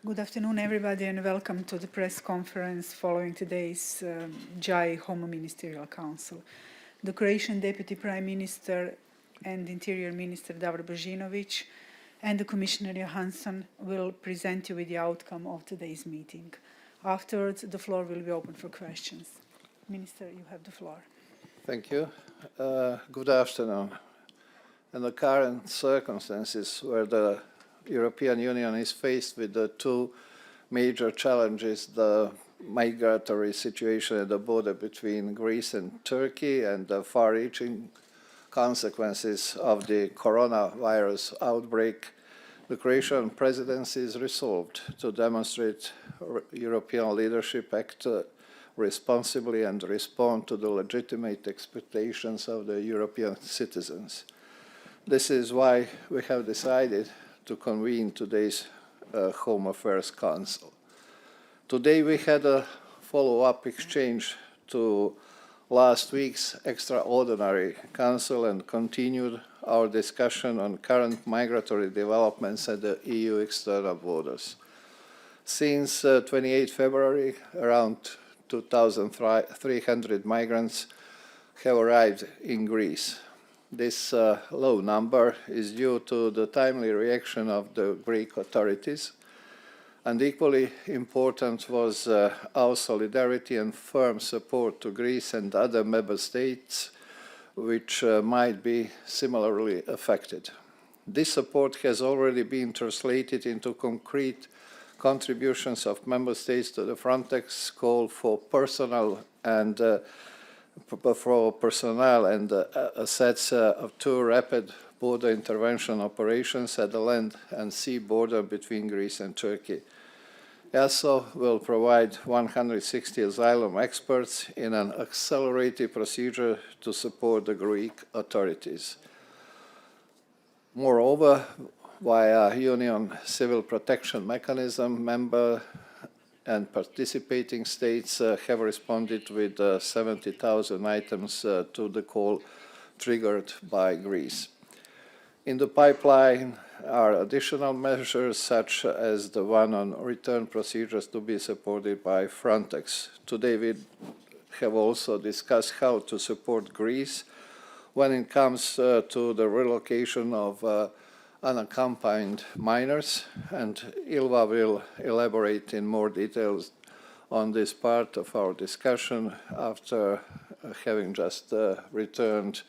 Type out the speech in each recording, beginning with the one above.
Good afternoon, everybody, and welcome to the press conference following today's JAI Home Ministerial Council. The Croatian Deputy Prime Minister and Interior Minister Davor Božinović and the Commissioner Johansson will present you with the outcome of today's meeting. Afterwards, the floor will be open for questions. Minister, you have the floor. Thank you. Good afternoon. In the current circumstances where the European Union is faced with the two major challenges, the migratory situation at the border between Greece and Turkey and the far-reaching consequences of the coronavirus outbreak, the Croatian presidency is resolved to demonstrate European leadership, act responsibly and respond to the legitimate expectations of the European citizens. This is why we have decided to convene today's Home Affairs Council. Today we had a follow-up exchange to last week's extraordinary council and continued our discussion on current migratory developments at the EU external borders. Since 28 February, around 2,300 migrants have arrived in Greece. This low number is due to the timely reaction of the Greek authorities, and equally important was our solidarity and firm support to Greece and other member states which might be similarly affected. This support has already been translated into concrete contributions of member states to the Frontex call for personnel and assets of two rapid border intervention operations at the land and sea border between Greece and Turkey. EASO will provide 160 asylum experts in an accelerated procedure to support the Greek authorities. Moreover, via Union Civil Protection Mechanism, member and participating states have responded with 70,000 items to the call triggered by Greece. In the pipeline are additional measures such as the one on return procedures to be supported by Frontex. Today we have also discussed how to support Greece when it comes to the relocation of unaccompanied minors, and Ilva will elaborate in more details on this part of our discussion after having just returned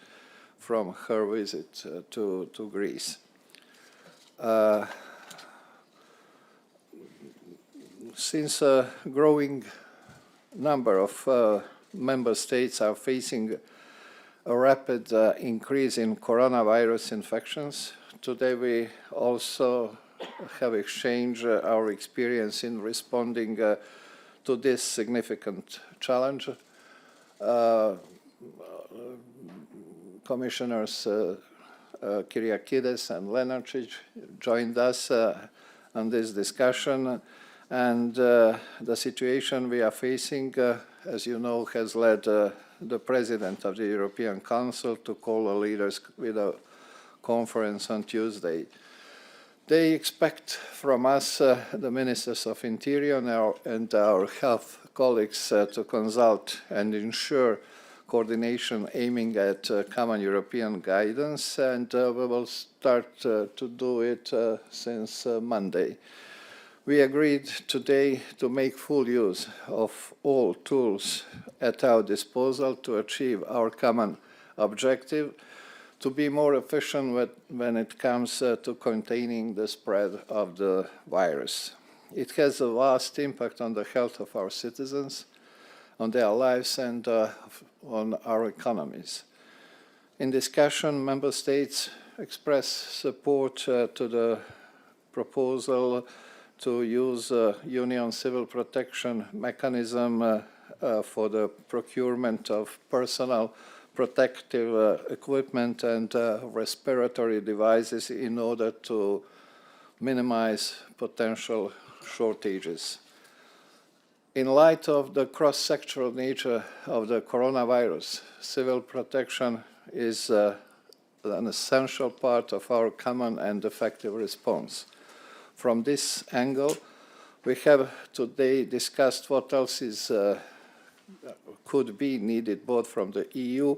from her visit to Greece. Since a growing number of member states are facing a rapid increase in coronavirus infections, today we also have exchanged our experience in responding to this significant challenge. Commissioners Kyriakides and Lenarčič joined us on this discussion, and the situation we are facing, as you know, has led the President of the European Council to call the leaders with a conference on Tuesday. They expect from us, the Ministers of Interior and our health colleagues, to consult and ensure coordination aiming at common European guidance, and we will start to do it since Monday. We agreed today to make full use of all tools at our disposal to achieve our common objective, to be more efficient when it comes to containing the spread of the virus. It has a vast impact on the health of our citizens, on their lives and on our economies. In discussion, member states express support to the proposal to use Union Civil Protection Mechanism for the procurement of personal protective equipment and respiratory devices in order to minimize potential shortages. In light of the cross-sectoral nature of the coronavirus, civil protection is an essential part of our common and effective response. From this angle, We have today discussed what else could be needed both from the EU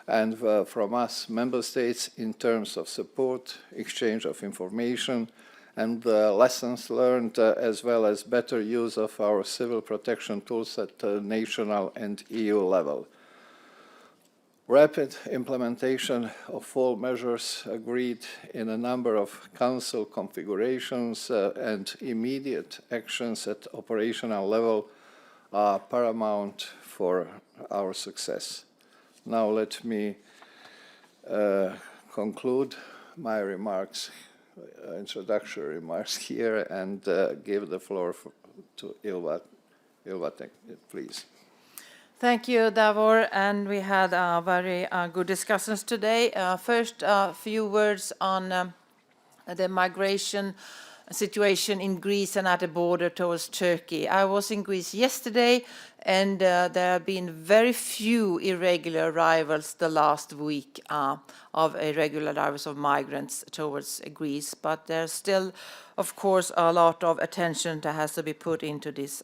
and from us, member states, in terms of support, exchange of information, and lessons learned, as well as better use of our civil protection tools at national and EU level. Rapid implementation of all measures agreed in a number of Council configurations and immediate actions at operational level are paramount for our success. Now let me conclude my remarks, introductory remarks here, and give the floor to Ylva. Ylva, please. Thank you, Davor, and we had very good discussions today. First, a few words on the migration situation in Greece and at the border towards Turkey. I was in Greece yesterday, and there have been very few irregular arrivals the last week of irregular arrivals of migrants towards Greece, but there's still, of course, a lot of attention that has to be put into this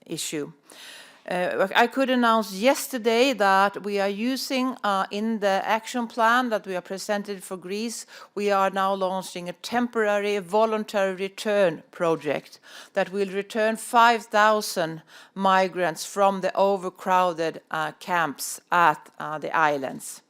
issue. I could announce yesterday that we are using in the action plan that we are presented for Greece, we are now launching a temporary voluntary return project that will return 5,000 migrants from the overcrowded camps at the islands.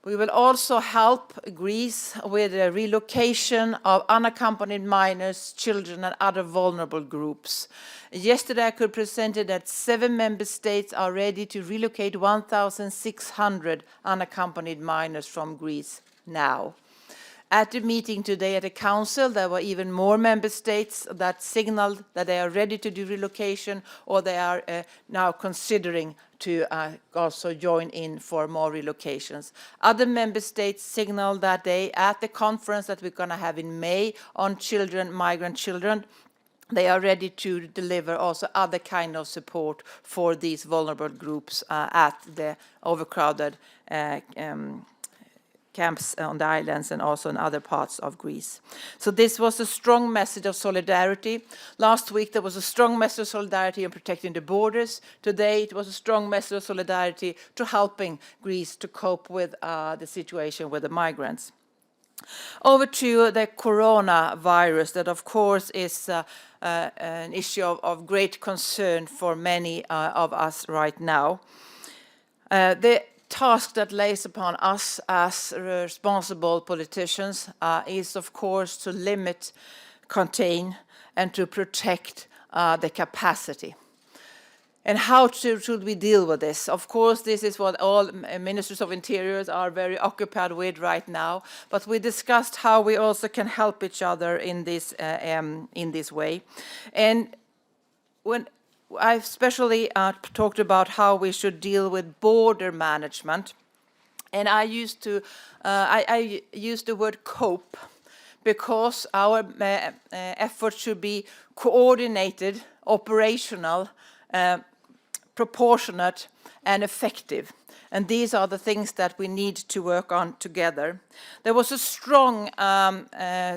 We will also help Greece with the relocation of unaccompanied minors, children, and other vulnerable groups. Yesterday, I could present that 7 member states are ready to relocate 1,600 unaccompanied minors from Greece now. At the meeting today at the Council, there were even more member states that signaled that they are ready to do relocation, or they are now considering to also join in for more relocations. Other member states signaled that they, at the conference that we're going to have in May on children, migrant children, they are ready to deliver also other kind of support for these vulnerable groups at the overcrowded camps on the islands and also in other parts of Greece. So this was a strong message of solidarity. Last week there was a strong message of solidarity in protecting the borders. Today it was a strong message of solidarity to helping Greece to cope with the situation with the migrants. Over to the coronavirus, that of course is an issue of great concern for many of us right now. The task that lays upon us as responsible politicians is of course to limit, contain, and to protect the capacity. And how should we deal with this? Of course, this is what all ministers of interiors are very occupied with right now. But we discussed how we also can help each other in this way. And when I especially talked about how we should deal with border management, and I used the word cope, because our efforts should be coordinated, operational, proportionate, and effective. And these are the things that we need to work on together. There was a strong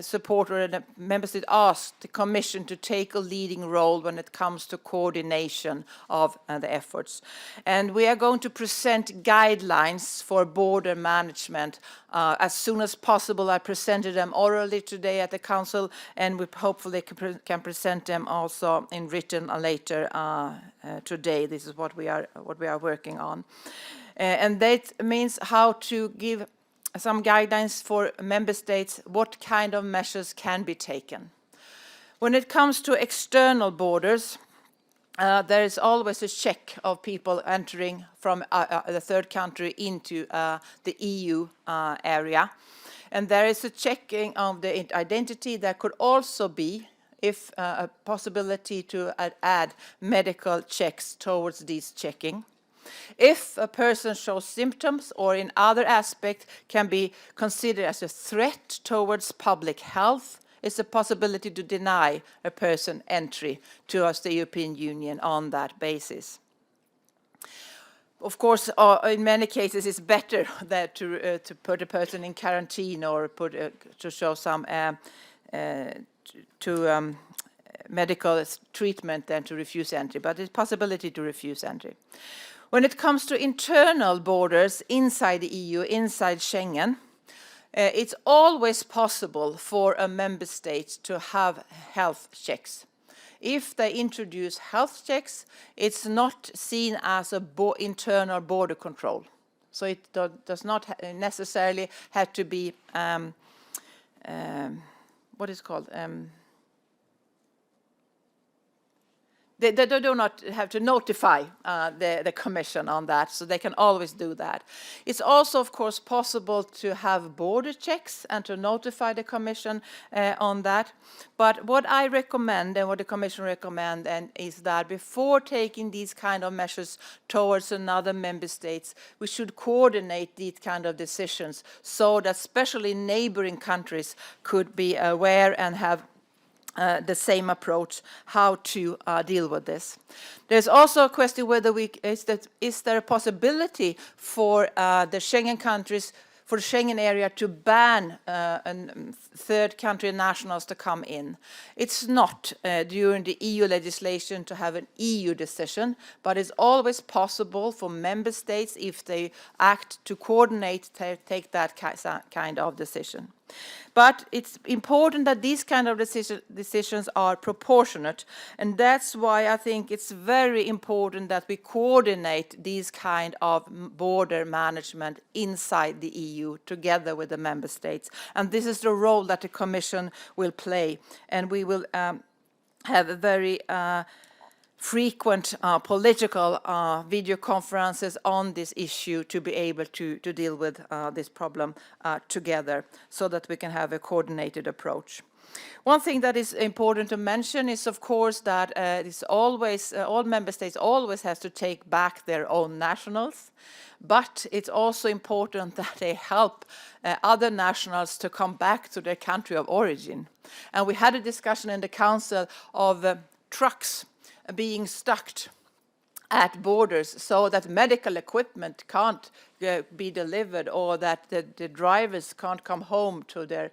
support, or the member state asked the Commission to take a leading role when it comes to coordination of the efforts. And we are going to present guidelines for border management as soon as possible. I presented them orally today at the Council, and we hopefully can present them also in written later today. This is what we are working on. And that means how to give some guidelines for member states, what kind of measures can be taken. When it comes to external borders, there is always a check of people entering from the third country into the EU area. And there is a checking of the identity. There could also be, if a possibility to add medical checks towards these checking. If a person shows symptoms or in other aspects can be considered as a threat towards public health, it's a possibility to deny a person entry towards the European Union on that basis. Of course, in many cases, it's better that to put a person in quarantine or to show some medical treatment than to refuse entry, but it's possibility to refuse entry. When it comes to internal borders inside the EU, inside Schengen, it's always possible for a member state to have health checks. If they introduce health checks, it's not seen as a internal border control. So it does not necessarily have to be, what is called? They do not have to notify the Commission on that, so they can always do that. It's also, of course, possible to have border checks and to notify the Commission on that. But what I recommend and what the Commission recommends is that before taking these kind of measures towards another member states, we should coordinate these kind of decisions so that especially neighboring countries could be aware and have the same approach, how to deal with this. There's also a question whether is there a possibility for the Schengen countries, for the Schengen area to ban third country nationals to come in. It's not during the EU legislation to have an EU decision, but it's always possible for member states, if they act to coordinate, to take that kind of decision. But it's important that these kind of decisions are proportionate, and that's why I think it's very important that we coordinate these kind of border management inside the EU together with the member states. And this is the role that the Commission will play, and we will have a very frequent political video conferences on this issue to be able to deal with this problem together so that we can have a coordinated approach. One thing that is important to mention is, of course, that it's always, all member states always have to take back their own nationals, but it's also important that they help other nationals to come back to their country of origin. And we had a discussion in the Council of trucks being stuck at borders so that medical equipment can't be delivered, or that the drivers can't come home to their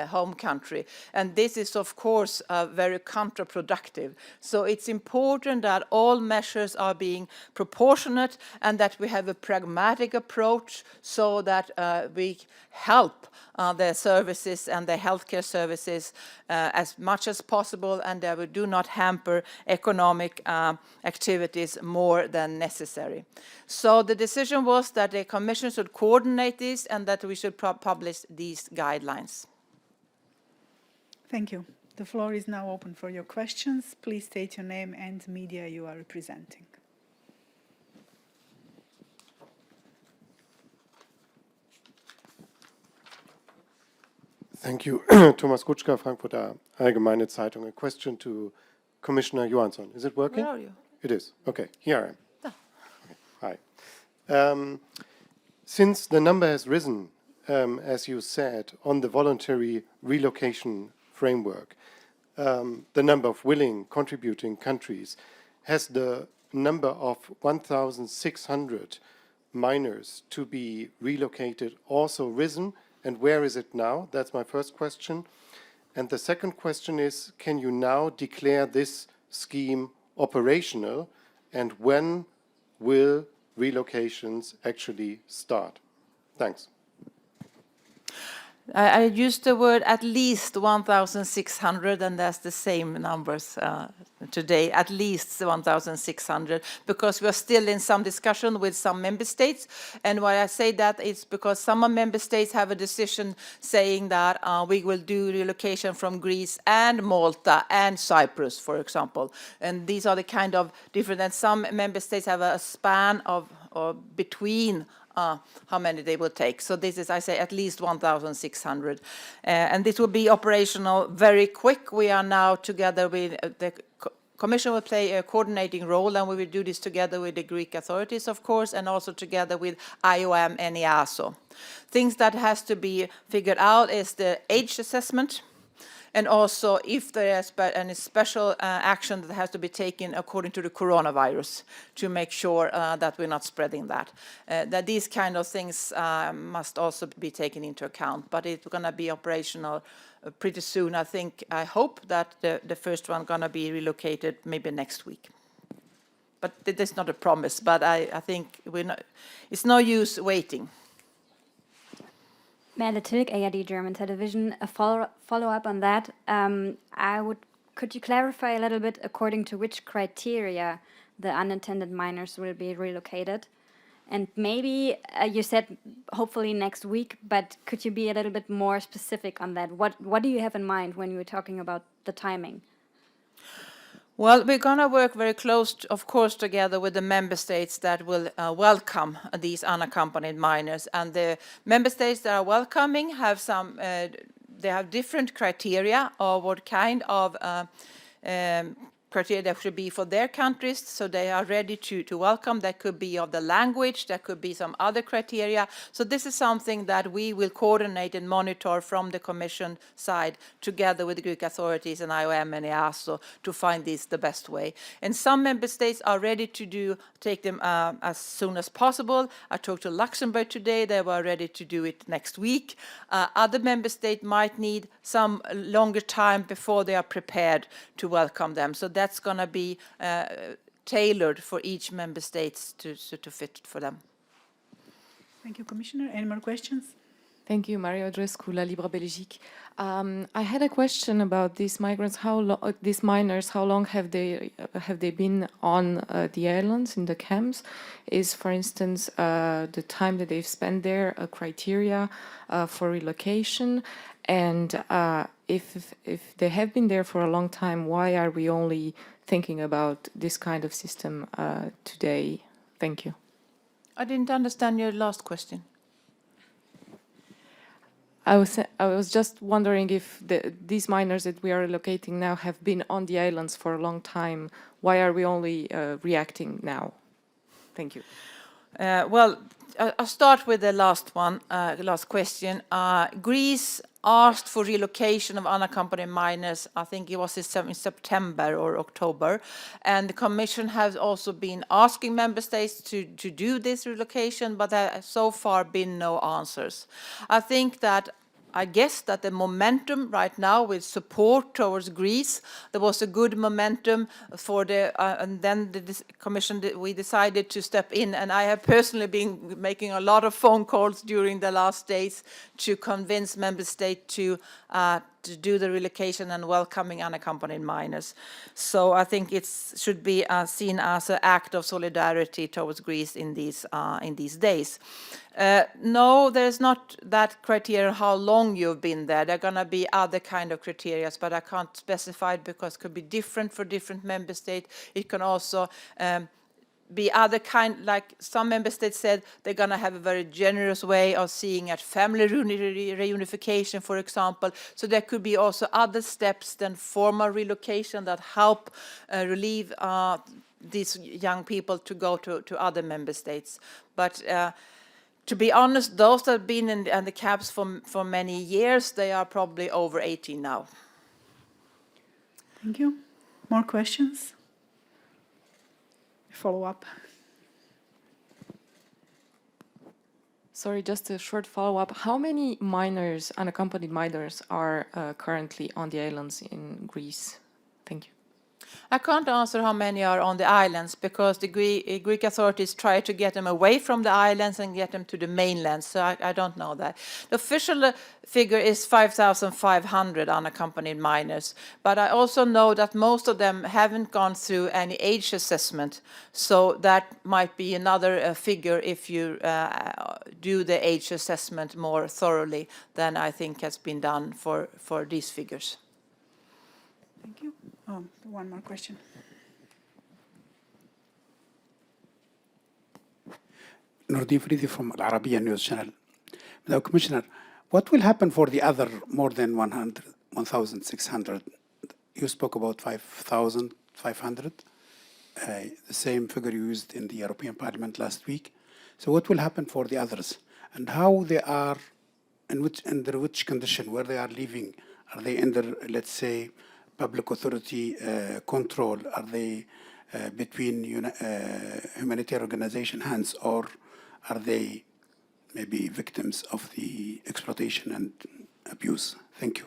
home country. And this is, of course, very counterproductive. So it's important that all measures are being proportionate and that we have a pragmatic approach so that we help the services and the healthcare services as much as possible, and that we do not hamper economic activities more than necessary. So the decision was that the Commission should coordinate this and that we should publish these guidelines. Thank you. The floor is now open for your questions. Please state your name and media you are representing. Thank you. Thomas Kutschka, Frankfurter Allgemeine Zeitung. A question to Commissioner Johansson. Is it working? Where are you? It is. Okay, here I am. Ah. Okay. Hi. Since the number has risen, as you said, on the voluntary relocation framework, the number of willing contributing countries, has the number of 1,600 minors to be relocated also risen? And where is it now? That's my first question. And the second question is, can you now declare this scheme operational? And when will relocations actually start? Thanks. I used the word at least 1,600, and that's the same numbers today, at least 1,600, because we are still in some discussion with some member states. And why I say that is because some member states have a decision saying that we will do relocation from Greece and Malta and Cyprus, for example. And these are the kind of different, and some member states have a span of between how many they will take. So this is, I say, at least 1,600. And this will be operational very quick. We are now together with the Commission will play a coordinating role, and we will do this together with the Greek authorities, of course, and also together with IOM and EASO. Things that has to be figured out is the age assessment. and also if there is any special action that has to be taken according to the coronavirus to make sure that we're not spreading that. That these kind of things must also be taken into account, but it's going to be operational pretty soon. I hope that the first one going to be relocated maybe next week. But that's not a promise, but I think it's no use waiting. Merle Tilk, ARD German Television. A follow-up on that. Could you clarify a little bit according to which criteria the unintended minors will be relocated? And maybe you said hopefully next week, but could you be a little bit more specific on that? What do you have in mind when you were talking about the timing? Well, we're going to work very close, of course, together with the member states that will welcome these unaccompanied minors. And the member states that are welcoming have they have different criteria of what kind of criteria there should be for their countries, so they are ready to welcome. That could be of the language, that could be some other criteria. So this is something that we will coordinate and monitor from the Commission side together with the Greek authorities and IOM and EASO to find this the best way. And some member states are ready to take them as soon as possible. I talked to Luxembourg today, they were ready to do it next week. Other member states might need some longer time before they are prepared to welcome them. So that's going to be tailored for each member state to fit for them. Thank you, Commissioner. Any more questions? Thank you, Mario Drescu, La Libre Belgique. I had a question about these migrants. These minors, how long have they been on the islands, in the camps? Is, for instance, the time that they've spent there a criteria for relocation? And if they have been there for a long time, why are we only thinking about this kind of system today? Thank you. I didn't understand your last question. I was just wondering if these minors that we are relocating now have been on the islands for a long time. Why are we only reacting now? Thank you. Well, I'll start with the last question. Greece asked for relocation of unaccompanied minors, I think it was in September or October, and the Commission has also been asking member states to do this relocation, but there have so far been no answers. I guess that the momentum right now with support towards Greece, there was a good momentum for and then the Commission, we decided to step in, and I have personally been making a lot of phone calls during the last days to convince member states to do the relocation and welcoming unaccompanied minors. So I think it should be seen as an act of solidarity towards Greece in these days. No, there's not that criteria how long you've been there. There are going to be other kind of criteria, but I can't specify it because it could be different for different member states. It can also be other kind, like some member states said they're going to have a very generous way of seeing at family reunification, for example. So there could be also other steps than formal relocation that help relieve these young people to go to other member states. But to be honest, those that have been in the camps for many years, they are probably over 18 now. Thank you. More questions? Follow up. Sorry, just a short follow-up. How many minors, unaccompanied minors, are currently on the islands in Greece? Thank you. I can't answer how many are on the islands because the Greek authorities try to get them away from the islands and get them to the mainland, so I don't know that. The official figure is 5,500 unaccompanied minors, but I also know that most of them haven't gone through any age assessment, so that might be another figure if you do the age assessment more thoroughly than I think has been done for these figures. Thank you. One more question. Nordin Fridi from Al Arabiya News Channel. Now, Commissioner, what will happen for the other more than 1,600? You spoke about 5,500, the same figure you used in the European Parliament last week. So what will happen for the others? And how they are, under which condition, where they are living Are they under, let's say, public authority control? Are they between humanitarian organization hands, or are they maybe victims of the exploitation and abuse? Thank you.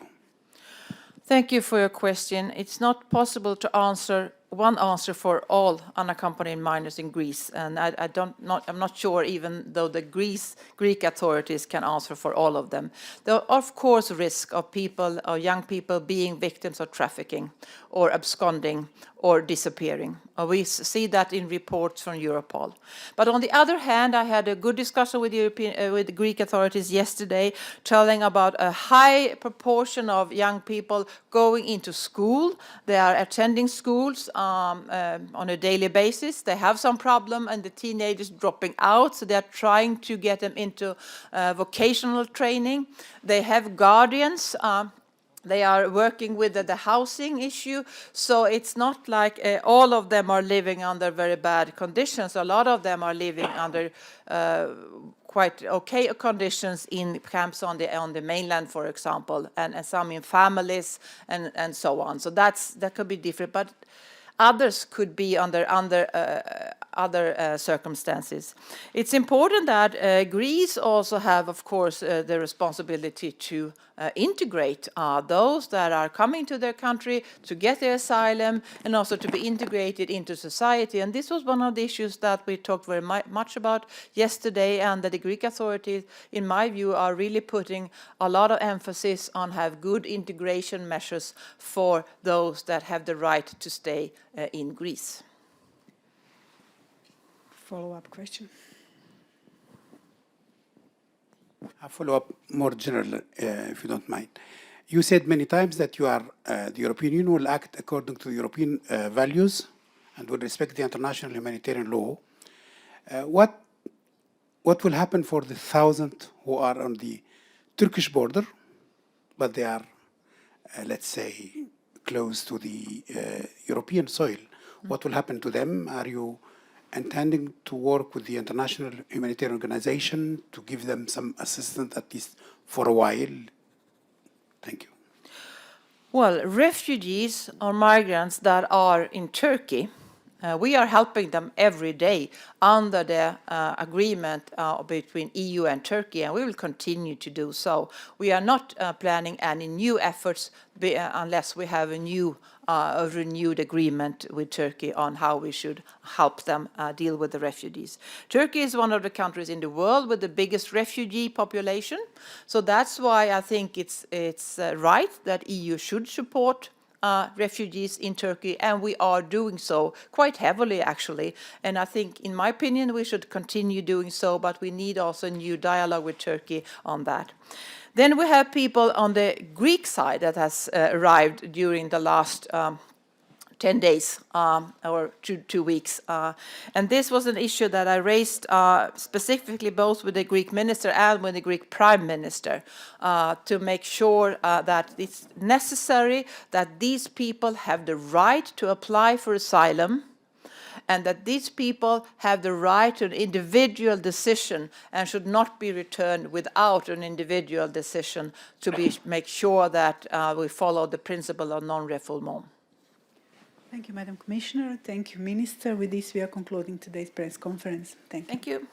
Thank you for your question. It's not possible to answer one answer for all unaccompanied minors in Greece, and I'm not sure even though the Greek authorities can answer for all of them. There are of course risk of people, or young people, being victims of trafficking or absconding or disappearing. We see that in reports from Europol. But on the other hand, I had a good discussion with the Greek authorities yesterday, telling about a high proportion of young people going into school. They are attending schools on a daily basis. They have some problem, and the teenagers dropping out, so they're trying to get them into vocational training. They have guardians. They are working with the housing issue, so it's not like all of them are living under very bad conditions. A lot of them are living under quite okay conditions in camps on the mainland, for example, and some in families and so on. So that could be different, but others could be under other circumstances. It's important that Greece also have, of course, the responsibility to integrate those that are coming to their country to get their asylum, and also to be integrated into society. And this was one of the issues that we talked very much about yesterday, and that the Greek authorities, in my view, are really putting a lot of emphasis on have good integration measures for those that have the right to stay in Greece. Follow-up question. A follow-up, more general, if you don't mind. You said many times that you are the European Union will act according to European values and will respect the international humanitarian law. What will happen for the 1,000 who are on the Turkish border, but they are, let's say, close to the European soil? What will happen to them? Are you intending to work with the international humanitarian organization to give them some assistance, at least for a while? Thank you. Well, refugees or migrants that are in Turkey, we are helping them every day under the agreement between EU and Turkey, and we will continue to do so. We are not planning any new efforts unless we have a renewed agreement with Turkey on how we should help them deal with the refugees. Turkey is one of the countries in the world with the biggest refugee population, so that's why I think it's right that EU should support refugees in Turkey, and we are doing so quite heavily, actually. And I think, in my opinion, we should continue doing so, but we need also a new dialogue with Turkey on that. Then we have people on the Greek side that has arrived during the last 10 days or two weeks. And this was an issue that I raised specifically both with the Greek minister and with the Greek prime minister to make sure that it's necessary that these people have the right to apply for asylum, and that these people have the right to an individual decision and should not be returned without an individual decision to make sure that we follow the principle of non-refoulement. Thank you, Madam Commissioner. Thank you, Minister. With this, we are concluding today's press conference. Thank you. Thank you.